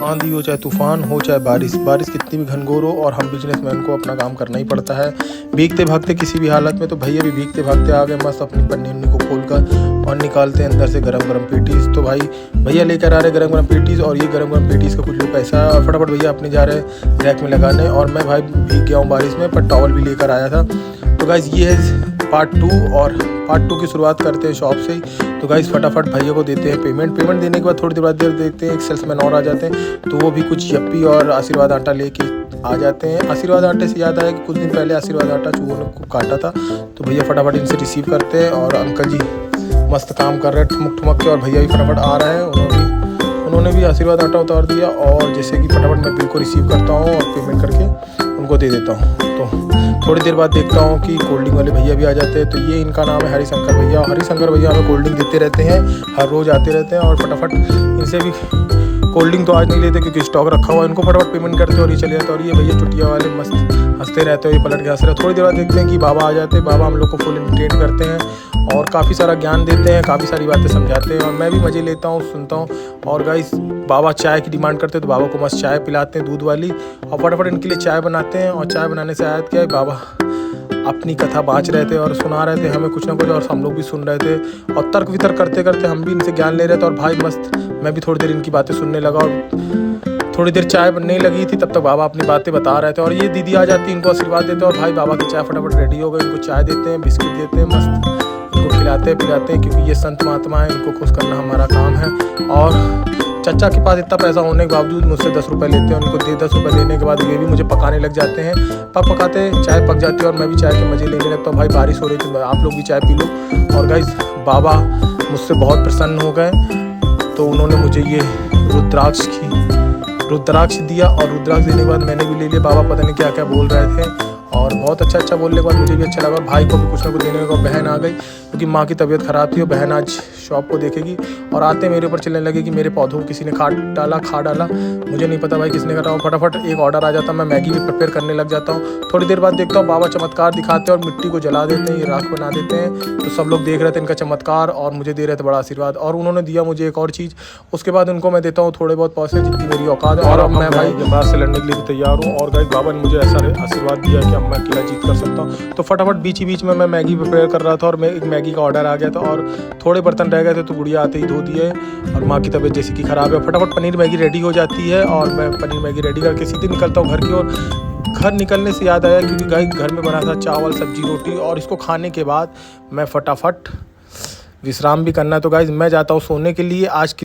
आंधी हो चाहे तूफान हो चाहे बारिश कितनी भी घनघोर हो, और हम बिजनेसमैन को अपना काम करना ही पड़ता है भीगते भागते किसी भी हालत में। तो भैया भी भीगते भागते आ गए मस्त अपनी पन्नी उन्नी को खोलकर और निकालते हैं अंदर से गरम गरम पेटीज। तो भाई भैया लेकर आ रहे गरम गरम पेटीज, और ये गरम गरम पेटीज का कुछ लोग पैसा है और फटाफट भैया अपने जा रहे रैक में लगाने। और मैं भाई भीग गया हूँ बारिश में, पर टॉवल भी लेकर आया था। तो गाइस ये है पार्ट 2, और पार्ट 2 की शुरुआत करते हैं शॉप से ही। तो गाइस फटाफट भैया को देते हैं पेमेंट देने के बाद थोड़ी देर बाद देखते हैं एक सेल्समैन और आ जाते हैं। तो वो भी कुछ यप्पी और आशीर्वाद आटा लेके आ जाते हैं। आशीर्वाद आटे से याद आया कि कुछ दिन पहले आशीर्वाद आटा चूहों ने को काटा था। तो भैया फटाफट इनसे रिसीव करते हैं, और अंकल जी मस्त काम कर रहे हैं ठुमक ठुमक के, और भैया भी फटाफट आ रहे हैं। उन्होंने भी आशीर्वाद आटा उतार दिया, और जैसे कि फटाफट मैं बिल को रिसीव करता हूँ और पेमेंट करके उनको दे देता हूँ। तो थोड़ी देर बाद देखता हूँ कि कोल्ड ड्रिंक वाले भैया भी आ जाते हैं। तो ये इनका नाम है हरिशंकर भैया। हरिशंकर भैया हमें कोल्ड ड्रिंक देते रहते हैं, हर रोज़ आते रहते हैं, और फटाफट इनसे भी कोल्ड ड्रिंक तो आज नहीं लेते क्योंकि स्टॉक रखा हुआ है। इनको फटाफट पेमेंट करते हैं और ये चले जाते हैं। और ये भैया चुटिया वाले मस्त हंसते रहते हैं, ये पलट के हंस रहे। थोड़ी देर बाद देखते हैं कि बाबा आ जाते हैं। बाबा हम लोग को फुल इंटरटेन करते हैं और काफ़ी सारा ज्ञान देते हैं, काफ़ी सारी बातें समझाते हैं, और मैं भी मज़े लेता हूँ, सुनता हूँ। और गाइस बाबा चाय की डिमांड करते हैं तो बाबा को मस्त चाय पिलाते हैं दूध वाली, और फटाफट इनके लिए चाय बनाते हैं। और चाय बनाने से आयत क्या है, बाबा अपनी कथा बाँच रहे थे और सुना रहे थे हमें कुछ ना कुछ, और हम लोग भी सुन रहे थे और तर्क वितर्क करते करते हम भी इनसे ज्ञान ले रहे थे। और भाई मस्त मैं भी थोड़ी देर इनकी बातें सुनने लगा, और थोड़ी देर चाय बनने लगी थी तब तक बाबा अपनी बातें बता रहे थे। और ये दीदी आ जाती है, इनको आशीर्वाद देते हैं, और भाई बाबा की चाय फटाफट रेडी हो गई। इनको चाय देते हैं, बिस्किट देते हैं, मस्त इनको खिलाते पिलाते हैं, क्योंकि ये संत महात्मा है, इनको खुश करना हमारा काम है। और चाचा के पास इतना पैसा होने के बावजूद मुझसे 10 रुपये लेते हैं। उनको 10 रुपये लेने के बाद ये भी मुझे पकाने लग जाते हैं। पकाते चाय पक जाती है और मैं भी चाय के मज़े लेने लगता हूँ। भाई बारिश हो रही थी, आप लोग भी चाय पी लो। और गाइस बाबा मुझसे बहुत प्रसन्न हो गए, तो उन्होंने मुझे ये रुद्राक्ष दिया, और रुद्राक्ष देने के बाद मैंने भी ले लिया। बाबा पता नहीं क्या क्या बोल रहे थे, और बहुत अच्छा बोलने के बाद मुझे भी अच्छा लगा। और भाई को भी कुछ ना कुछ देने का। बहन आ गई क्योंकि माँ की तबीयत ख़राब थी, और बहन आज शॉप को देखेगी, और आते मेरे ऊपर चलने लगे कि मेरे पौधों को किसी ने खा डाला। मुझे नहीं पता भाई किसने करा। फटाफट एक ऑर्डर आ जाता, मैं मैगी भी प्रिपेयर करने लग जाता हूँ। थोड़ी देर बाद देखता हूँ बाबा चमत्कार दिखाते हैं और मिट्टी को जला देते हैं, ये राख बना देते हैं। तो सब लोग देख रहे थे इनका चमत्कार, और मुझे दे रहे थे बड़ा आशीर्वाद। और उन्होंने दिया मुझे एक और चीज़, उसके बाद उनको मैं देता हूँ थोड़े बहुत पैसे जितनी मेरी औकात है। और अब मैं भाई जमात से लड़ने के लिए भी तैयार हूँ। और गाइस बाबा ने मुझे ऐसा आशीर्वाद दिया कि अब मैं अकेला जीत कर सकता हूँ। तो फटाफट बीच में मैं मैगी प्रिपेयर कर रहा था, और मैं एक मैगी का ऑर्डर आ गया था, और थोड़े बर्तन रह गए थे, तो गुड़िया आते ही धो दिए। और माँ की तबीयत जैसी कि ख़राब है, फटाफट पनीर मैगी रेडी हो जाती है, और मैं पनीर मैगी रेडी करके सीधे निकलता हूँ घर की ओर। घर निकलने से याद आया क्योंकि गाइस घर में बना था चावल सब्जी रोटी, और इसको खाने के बाद मैं फटाफट विश्राम भी करना है। तो गाइस मैं जाता हूँ सोने के लिए आज की